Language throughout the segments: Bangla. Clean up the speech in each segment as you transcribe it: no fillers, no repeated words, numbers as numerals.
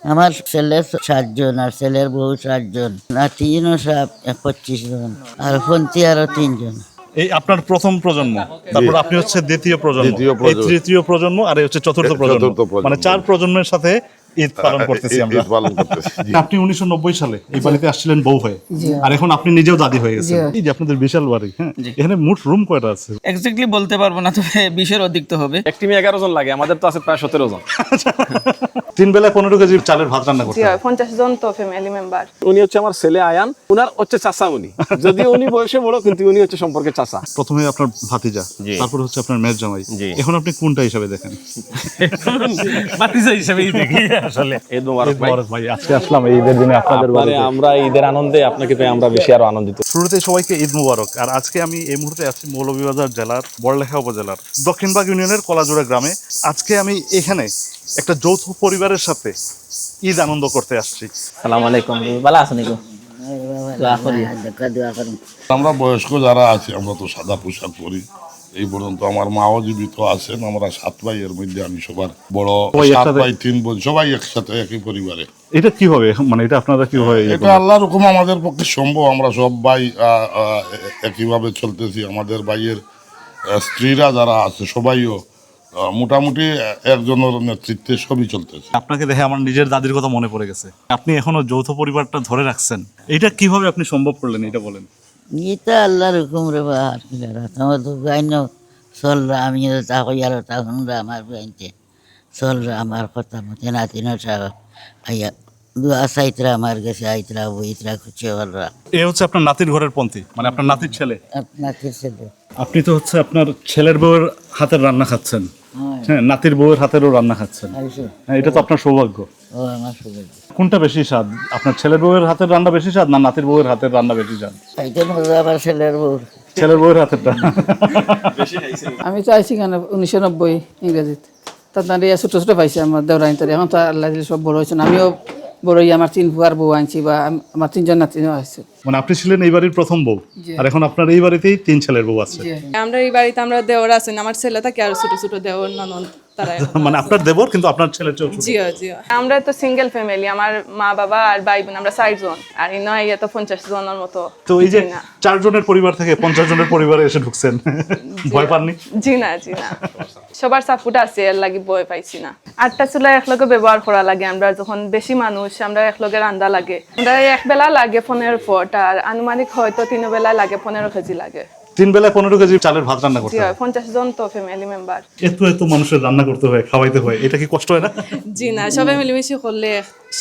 আমার ছেলে 7 জন আর ছেলের বউ 7 জন, নাতিনও সব 25 জন, আর ফন্তি আরো 3 জন। এই আপনার প্রথম প্রজন্ম, তারপর আপনি হচ্ছে দ্বিতীয় প্রজন্ম, দ্বিতীয় এই প্রজন্ম। তৃতীয় প্রজন্ম, আর এই হচ্ছে চতুর্থ প্রজন্ম। চতুর্থ প্রজন্ম। মানে 4 প্রজন্মের সাথে ঈদ পালন করতেছি আমরা। ঈদ পালন করতেছি, জি। আপনি 1990 সালে এই বাড়িতে আসছিলেন বউ হয়ে, আর এখন আপনি নিজেও দাদি হয়ে গেছেন। এই যে আপনাদের বিশাল বাড়ি, হ্যাঁ, এখানে মোট রুম কয়টা আছে? এক্স্যাক্টলি বলতে পারবো না, তবে 20-এর অধিক তো হবে। এক টিমে 11 জন লাগে, আমাদের তো আছে প্রায় 17 জন। 3 বেলায় 15 কেজি চালের ভাত রান্না করতে হয়। 50 জন তো ফ্যামিলি মেম্বার। উনি হচ্ছে আমার ছেলে আয়ান, উনার হচ্ছে চাচা উনি, যদিও উনি বয়সে বড় কিন্তু উনি হচ্ছে সম্পর্কে চাচা। প্রথমে আপনার ভাতিজা, তারপর হচ্ছে আপনার মেয়ের জামাই। এখন আপনি কোনটা হিসাবে দেখেন? ভাতিজা হিসেবেই দেখি আসলে। ঈদ মোবারক ভাই। ভাই, আজকে আসলাম এই ঈদের দিনে আপনাদের আপনারে বাড়িতে। আমরা ঈদের আনন্দে আপনাকে পেয়ে আমরা বেশি আরো আনন্দিত। শুরুতে সবাইকে ঈদ মুবারক। আর আজকে আমি এই মুহূর্তে আছি মৌলভীবাজার জেলার বড়লেখা উপজেলার দক্ষিণবাগ ইউনিয়নের কলাজোড়া গ্রামে। আজকে আমি এখানে একটা যৌথ পরিবারের সাথে ঈদ আনন্দ করতে আসছি। আসসালামু আলাইকুম, ভালো আছেন গো? দোয়া করুন। আমরা বয়স্ক যারা আছি আমরা তো সাদা পোশাক পরি। এই পর্যন্ত আমার মাও জীবিত আছেন। আমরা 7 ভাইয়ের মধ্যে আমি সবার বড়। সবাই 7 একসাথে? ভাই 3 বোন, সবাই একসাথে একই পরিবারে। এটা কিভাবে, মানে এটা আপনারা কিভাবে এটা আল্লাহর হুকুম, আমাদের পক্ষে সম্ভব। আমরা সব ভাই একইভাবে চলতেছি। আমাদের ভাইয়ের স্ত্রীরা যারা আছে সবাইও মোটামুটি একজনের নেতৃত্বে সবই চলতেছে। আপনাকে দেখে আমার নিজের দাদির কথা মনে পড়ে গেছে। আপনি এখনো যৌথ পরিবারটা ধরে রাখছেন, এটা কিভাবে আপনি সম্ভব করলেন এটা বলেন। এটা আল্লাহর হুকুম রে বা, আর কি করা। তোমার তো গাইন চলরা, আমি তা কই আর তা শুনরা, আমার গাইনতে চলরা আমার কথা মতে নাতিন সব আইয়া দুয়া সাইতরা আমার গেছে, আইতরা বইতরা খুঁজে বলরা। এ হচ্ছে আপনার নাতির ঘরের পন্থী, মানে আপনার নাতির ছেলে। নাতির ছেলে। আপনি তো হচ্ছে আপনার ছেলের বউয়ের হাতের রান্না খাচ্ছেন, হ্যাঁ, নাতির বউয়ের হাতেরও রান্না খাচ্ছেন। হ্যাঁ, এটা তো আপনার সৌভাগ্য। ও আমার সৌভাগ্য। কোনটা বেশি স্বাদ, আপনার ছেলের বউয়ের হাতের রান্না বেশি স্বাদ না নাতির বউয়ের হাতের রান্না বেশি স্বাদ? এইটা মজা আমার ছেলের বউ। ছেলের বউয়ের হাতেরটা। আমি তো আইছি কেন 1990 ইংরেজিতে, তার ছোট ছোট পাইছে আমার দেওরাইন তার। এখন তো আল্লাহ দিলে সব বড় হয়েছেন, আমিও বড়ই। আমার 3 ফুয়ার বউ আনছি, বা আমার 3 জন নাতিনও আছে। মানে আপনি ছিলেন এই বাড়ির প্রথম বউ, আর এখন আপনার এই বাড়িতেই 3 ছেলের বউ আছে। আমরা এই বাড়িতে আমরা দেওর আছেন, আমার ছেলে থাকে আর ছোট ছোট দেওর ননদ তারা। মানে আপনার দেবর, কিন্তু আপনার ছেলের চেয়েও ছোট। জিও জিও। আমরা তো সিঙ্গেল ফ্যামিলি, আমার মা বাবা আর ভাই বোন আমরা 60 জন, আর ইনো ইয়া তো 50 জনের মতো। তো এই যে জি না। 4 জনের পরিবার থেকে 50 জনের পরিবারে এসে ঢুকছেন, ভয় পাননি? জি না জি না, সবার সাপোর্ট আছে, এর লাগি ভয় পাইছি না। 8টা চুলা একলগে ব্যবহার করা লাগে। আমরা যখন বেশি মানুষ, আমরা একলগে রান্না লাগে। আমরা এক বেলা লাগে 15 ফুট, আর আনুমানিক হয়তো 3 বেলা লাগে 15 কেজি লাগে। 3 বেলায় 15 কেজি চালের ভাত রান্না জি করতে হয়, হয়। 50 জন তো ফ্যামিলি মেম্বার। এত মানুষের রান্না করতে হয়, খাওয়াইতে হয়, এটা কি কষ্ট হয় না? জি না, সবাই মিলেমিশে করলে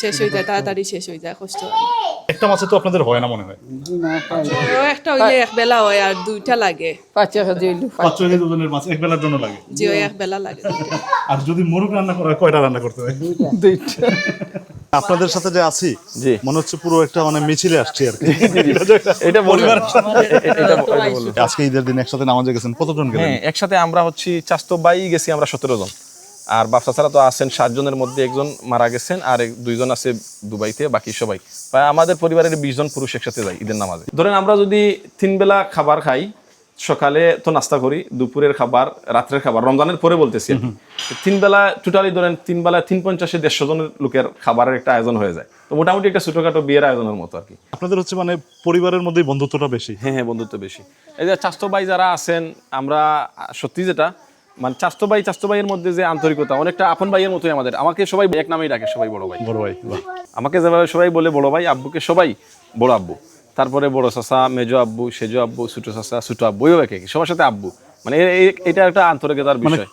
শেষ হয়ে যায়, তাড়াতাড়ি শেষ হয়ে যায়, কষ্ট হয় না। একটা মাছে তো আপনাদের হয় না মনে হয়? ও একটা হইলে এক বেলা হয়, আর 2টা লাগে। 5 কেজি হইলো। 5-6 কেজি ওজনের মাছ এক বেলার জন্য লাগে। জি ওই এক বেলা লাগে, 2টা। আর যদি মোরগ রান্না করা হয়, কয়টা রান্না করতে হয়? 2টা। আপনাদের সাথে যে আছি, জি। মনে হচ্ছে পুরো একটা মানে মিছিলে আসছি আর কি। এটা পরিবারের সাথে। এটা বলুন। আজকে ঈদের দিন একসাথে নামাজে গেছেন, কতজন গেলেন? হ্যাঁ, একসাথে আমরা হচ্ছি চাস্তো বাই গেছি আমরা 17 জন। আর বাচ্চা ছাড়া তো আছেন 7 জনের মধ্যে 1 জন মারা গেছেন, আর 2 জন আছে দুবাইতে, বাকি সবাই প্রায় আমাদের পরিবারের 20 জন পুরুষ একসাথে যাই ঈদের নামাজে। ধরেন আমরা যদি 3 বেলা খাবার খাই, সকালে তো নাস্তা করি, দুপুরের খাবার, রাত্রের খাবার, রমজানের পরে বলতেছি আর কি। 3 বেলা টোটালি ধরেন 3 বেলা 350-150 জনের লোকের খাবারের একটা আয়োজন হয়ে যায়। তো মোটামুটি একটা ছোটখাটো বিয়ের আয়োজনের মতো আর কি। আপনাদের হচ্ছে মানে পরিবারের মধ্যেই বন্ধুত্বটা বেশি। হ্যাঁ হ্যাঁ, বন্ধুত্ব বেশি। এই যে চাস্তো ভাই যারা আছেন, আমরা সত্যি যেটা মানে চাস্তো ভাইয়ের মধ্যে যে আন্তরিকতা, অনেকটা আপন ভাইয়ের মতোই আমাদের। আমাকে সবাই এক নামেই ডাকে, সবাই বড় ভাই। বড় ভাই, বাহ। আমাকে যেভাবে সবাই বলে বড় ভাই, আব্বুকে সবাই বড় আব্বু, তারপরে বড় চাচা, মেজো আব্বু, সেজো আব্বু, ছোট চাচা, ছোট আব্বু, ওইভাবে কি সবার সাথে আব্বু। মানে এটা একটা আন্তরিকতার মানে বিষয়।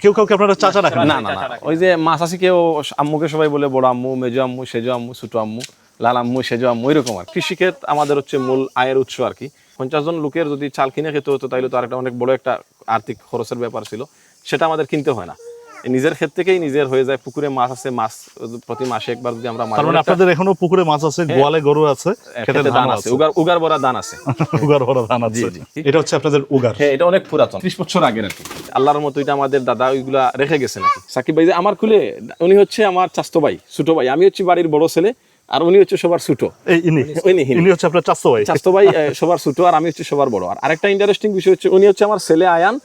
কেউ কাউকে আপনারা চাচা রাখেন না না না, ওই যে মা চাষি কেউ আম্মুকে সবাই বলে বড় আম্মু, মেজো আম্মু, সেজো আম্মু, ছোট আম্মু, লাল আম্মু, সেজো আম্মু, এরকম আর। কৃষিক্ষেত আমাদের হচ্ছে মূল আয়ের উৎস আর কি। 50 জন লোকের যদি চাল কিনে খেতে হতো, তাইলে তো আর একটা অনেক বড় একটা আর্থিক খরচের ব্যাপার ছিল। সেটা আমাদের কিনতে হয় না, নিজের ক্ষেত থেকেই নিজের হয়ে যায়। পুকুরে মাছ আছে, মাছ প্রতি মাসে একবার যদি আমরা তার মানে আপনাদের এখনো পুকুরে মাছ আছে, গোয়ালে গরু আছে, খেতে ধান আছে, উগার ভরা ধান আছে। উগার ভরা ধান আছে। এটা হচ্ছে আপনাদের উগার। হ্যাঁ, এটা অনেক পুরাতন, 30 বছর আগের আর কি। আল্লাহর মতো এটা আমাদের দাদা ওইগুলা রেখে গেছেন আর কি। সাকিব ভাই যে আমার খুলে, উনি হচ্ছে আমার চাস্তো ভাই, ছোট ভাই। আমি হচ্ছে বাড়ির বড় ছেলে, আর উনি হচ্ছে সবার ছোট। ইনি হচ্ছে আপনার চাস্তো ভাই। চাস্তো ভাই সবার ছোট, আর আমি হচ্ছে সবার বড়। আর আরেকটা ইন্টারেস্টিং বিষয় হচ্ছে, উনি হচ্ছে আমার ছেলে আয়ান,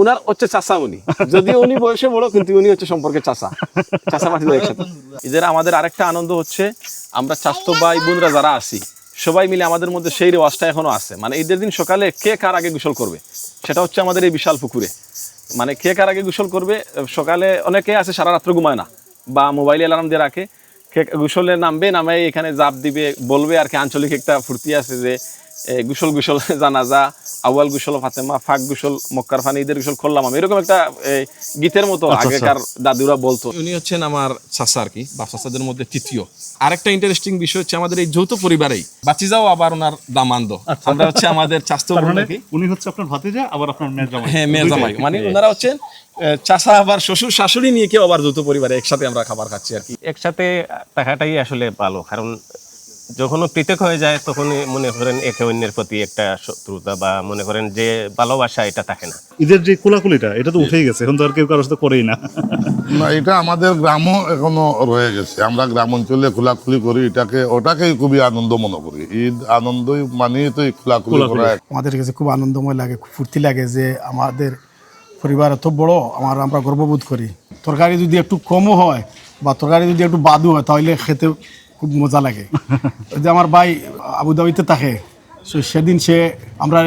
উনার হচ্ছে চাচা উনি, যদিও উনি বয়সে বড় কিন্তু উনি হচ্ছে সম্পর্কে চাচা পাঠিয়ে একসাথে। ঈদের আমাদের আরেকটা আনন্দ হচ্ছে আমরা চাচতো ভাই বোনরা যারা আছি সবাই মিলে আমাদের মধ্যে সেই রেওয়াজটা এখনো আছে। মানে ঈদের দিন সকালে কে কার আগে গোসল করবে সেটা হচ্ছে আমাদের এই বিশাল পুকুরে। মানে কে কার আগে গোসল করবে, সকালে অনেকে আছে সারা রাত্র ঘুমায় না বা মোবাইলে অ্যালার্ম দিয়ে রাখে, কে গোসলে নামবে, নামে এখানে জাপ দিবে, বলবে আর কি। আঞ্চলিক একটা ফুর্তি আছে যে গোসল জানাজা, আউয়াল গোসল ফাতেমা, ফাঁক গোসল মক্কার ফানি, ঈদের গোসল করলাম আমি, এরকম একটা গীতের মতো আগেকার দাদুরা বলতো। উনি হচ্ছেন আমার চাচা আর কি, বাপ চাচাদের মধ্যে তৃতীয়। আরেকটা ইন্টারেস্টিং বিষয় হচ্ছে আমাদের এই যৌথ পরিবারেই বাচিজাও আবার ওনার দামান্দ। আমরা হচ্ছে আমাদের চাচতো বোন নাকি, উনি হচ্ছে আপনার ভাতিজা আবার আপনার মেয়ের জামাই। হ্যাঁ মেয়ের জামাই, মানে ওনারা হচ্ছেন চাচা আবার শ্বশুর শাশুড়ি নিয়ে কেউ আবার যৌথ পরিবারে একসাথে আমরা খাবার খাচ্ছি আর কি। একসাথে থাকাটাই আসলে ভালো, কারণ যখন পৃথক হয়ে যায় তখনই মনে করেন একে অন্যের প্রতি একটা শত্রুতা বা মনে করেন যে ভালোবাসা এটা থাকে না। ঈদের যে কোলাকুলিটা এটা তো উঠেই গেছে, এখন তো আর কেউ কারোর সাথে করেই না। না, এটা আমাদের গ্রামও এখনো রয়ে গেছে। আমরা গ্রাম অঞ্চলে খোলাখুলি করি, ওটাকেই খুবই আনন্দ মনে করি। ঈদ আনন্দই মানেই তো খোলাখুলি করা। আমাদের কাছে খুব আনন্দময় লাগে, খুব ফুর্তি লাগে যে আমাদের পরিবার এত বড়, আমরা গর্ববোধ করি। তরকারি যদি একটু কমও হয় বা তরকারি যদি একটু বাদও হয় তাহলে খেতে খুব মজা লাগে। ওই যে আমার ভাই আবুধাবিতে থাকে, সেদিন সে আমরা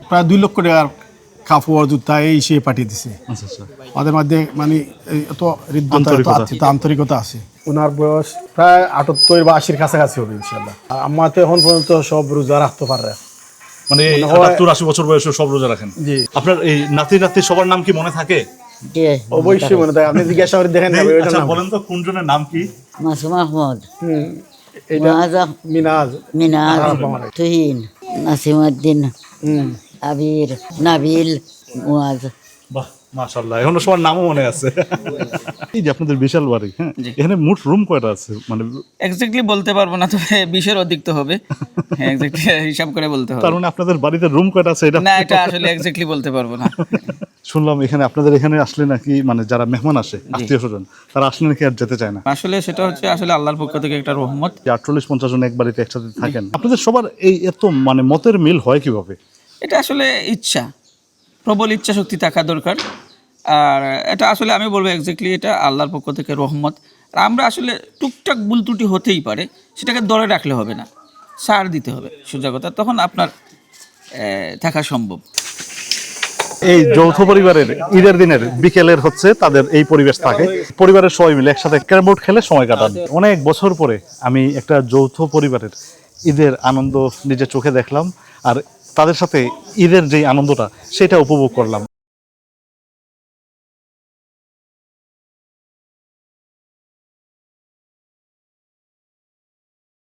প্রায় 2 লক্ষ টাকার কাপড় জুতা এই সে পাঠিয়ে দিছে। আমাদের মধ্যে মানে এত হৃদ্যতা, এত আন্তরিকতা আছে। ওনার বয়স প্রায় 78 বা 80-র কাছাকাছি হবে ইনশাল্লাহ। আমার তো এখন পর্যন্ত সব রোজা রাখতে পারে, মানে 70-80 বছর বয়সে সব রোজা রাখেন। জি। আপনার এই নাতি সবার নাম কি মনে থাকে? অবশ্যই মনে থাকে, আপনি জিজ্ঞাসা করে দেখেন। আচ্ছা বলেন তো কোনজনের নাম কি? মাসুম আহমদ, মিনাজ, তুহিন, নাসিমউদ্দিন, আবির, নাবিল, মুয়াজ। বাহ মাশাআল্লাহ, এখনো সবার নামও মনে আছে। এই যে আপনাদের বিশাল বাড়ি, হ্যাঁ, এখানে মোট রুম কয়টা আছে? মানে এক্স্যাক্টলি বলতে পারবো না, তবে 20-এর অধিক তো হবে। হ্যাঁ এক্স্যাক্টলি হিসাব করে বলতে হবে। তার মানে আপনাদের বাড়িতে রুম কয়টা আছে এটা? না এটা আসলে এক্স্যাক্টলি বলতে পারবো না। শুনলাম এখানে আপনাদের এখানে আসলে নাকি মানে যারা মেহমান আসে, আত্মীয় স্বজন, তারা আসলে নাকি আর যেতে চায় না। আসলে সেটা হচ্ছে আসলে আল্লাহর পক্ষ থেকে একটা রহমত। 48-50 জন এক বাড়িতে একসাথে থাকেন, আপনাদের সবার এই এত মানে মতের মিল হয় কিভাবে? এটা আসলে ইচ্ছা, প্রবল ইচ্ছা শক্তি থাকা দরকার। আর এটা আসলে আমি বলবো এক্স্যাক্টলি এটা আল্লাহর পক্ষ থেকে রহমত। আর আমরা আসলে টুকটাক ভুল ত্রুটি হতেই পারে, সেটাকে ধরে রাখলে হবে না, ছাড় দিতে হবে সোজা কথা, তখন আপনার থাকা সম্ভব। এই যৌথ পরিবারের ঈদের দিনের বিকেলের হচ্ছে তাদের এই পরিবেশ থাকে, পরিবারের সবাই মিলে একসাথে ক্যারম বোর্ড খেলে সময় কাটান। অনেক বছর পরে আমি একটা যৌথ পরিবারের ঈদের আনন্দ নিজের চোখে দেখলাম, আর তাদের সাথে ঈদের যে আনন্দটা সেটা উপভোগ করলাম।